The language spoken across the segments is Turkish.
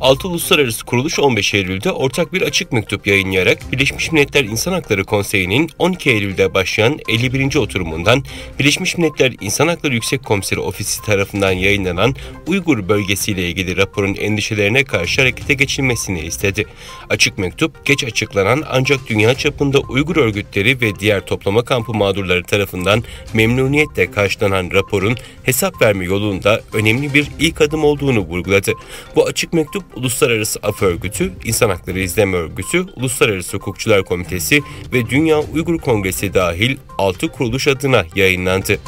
6 uluslararası kuruluş 15 Eylül'de ortak bir açık mektup yayınlayarak Birleşmiş Milletler İnsan Hakları Konseyi'nin 12 Eylül'de başlayan 51. oturumundan Birleşmiş Milletler İnsan Hakları Yüksek Komiseri Ofisi tarafından yayınlanan Uygur bölgesiyle ilgili raporun endişelerine karşı harekete geçilmesini istedi. Açık mektup, geç açıklanan ancak dünya çapında Uygur örgütleri ve diğer toplama kampı mağdurları tarafından memnuniyetle karşılanan raporun hesap verme yolunda önemli bir ilk adım olduğunu vurguladı. Bu açık mektup Uluslararası Af Örgütü, İnsan Hakları İzleme Örgütü, Uluslararası Hukukçular Komitesi ve Dünya Uygur Kongresi dahil 6 kuruluş adına yayınlandı.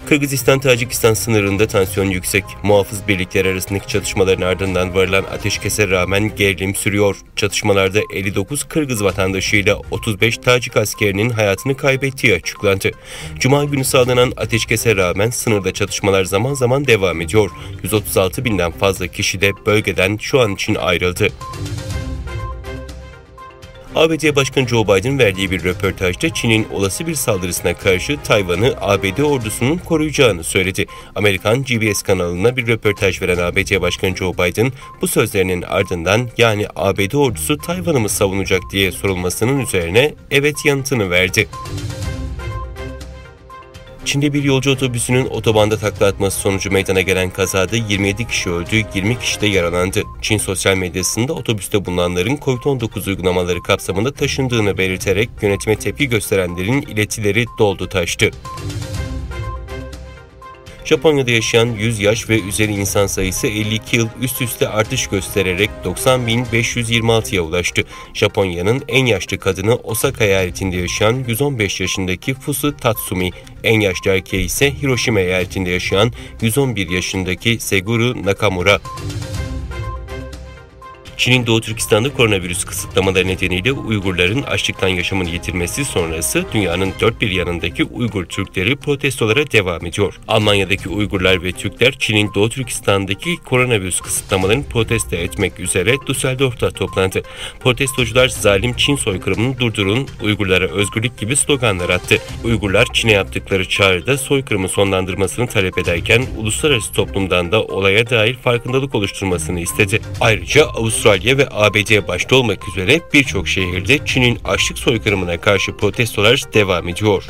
Kırgızistan-Tacikistan sınırında tansiyon yüksek. Muhafız birlikler arasındaki çatışmaların ardından varılan ateşkese rağmen gerilim sürüyor. Çatışmalarda 59 Kırgız vatandaşıyla 35 Tacik askerinin hayatını kaybettiği açıklandı. Cuma günü sağlanan ateşkese rağmen sınırda çatışmalar zaman zaman devam ediyor. 136 binden fazla kişi de bölgeden şu an için ayrıldı. ABD Başkanı Joe Biden verdiği bir röportajda Çin'in olası bir saldırısına karşı Tayvan'ı ABD ordusunun koruyacağını söyledi. Amerikan CBS kanalına bir röportaj veren ABD Başkanı Joe Biden bu sözlerinin ardından yani ABD ordusu Tayvan'ı mı savunacak diye sorulmasının üzerine evet yanıtını verdi. Çin'de bir yolcu otobüsünün otobanda takla atması sonucu meydana gelen kazada 27 kişi öldü, 20 kişi de yaralandı. Çin sosyal medyasında otobüste bulunanların COVID-19 uygulamaları kapsamında taşındığını belirterek yönetime tepki gösterenlerin iletileri doldu taştı. Japonya'da yaşayan 100 yaş ve üzeri insan sayısı 52 yıl üst üste artış göstererek 90.526'ya ulaştı. Japonya'nın en yaşlı kadını Osaka eyaletinde yaşayan 115 yaşındaki Fusu Tatsumi, en yaşlı erkeği ise Hiroşima eyaletinde yaşayan 111 yaşındaki Seguru Nakamura. Çin'in Doğu Türkistan'da koronavirüs kısıtlamaları nedeniyle Uygurların açlıktan yaşamını yitirmesi sonrası dünyanın dört bir yanındaki Uygur Türkleri protestolara devam ediyor. Almanya'daki Uygurlar ve Türkler Çin'in Doğu Türkistan'daki koronavirüs kısıtlamalarını protesto etmek üzere Düsseldorf'ta toplandı. Protestocular zalim Çin soykırımını durdurun, Uygurlara özgürlük gibi sloganlar attı. Uygurlar Çin'e yaptıkları çağrıda soykırımı sonlandırmasını talep ederken uluslararası toplumdan da olaya dair farkındalık oluşturmasını istedi. Ayrıca Avustralya ve ABD başta olmak üzere birçok şehirde Çin'in açlık soykırımına karşı protestolar devam ediyor.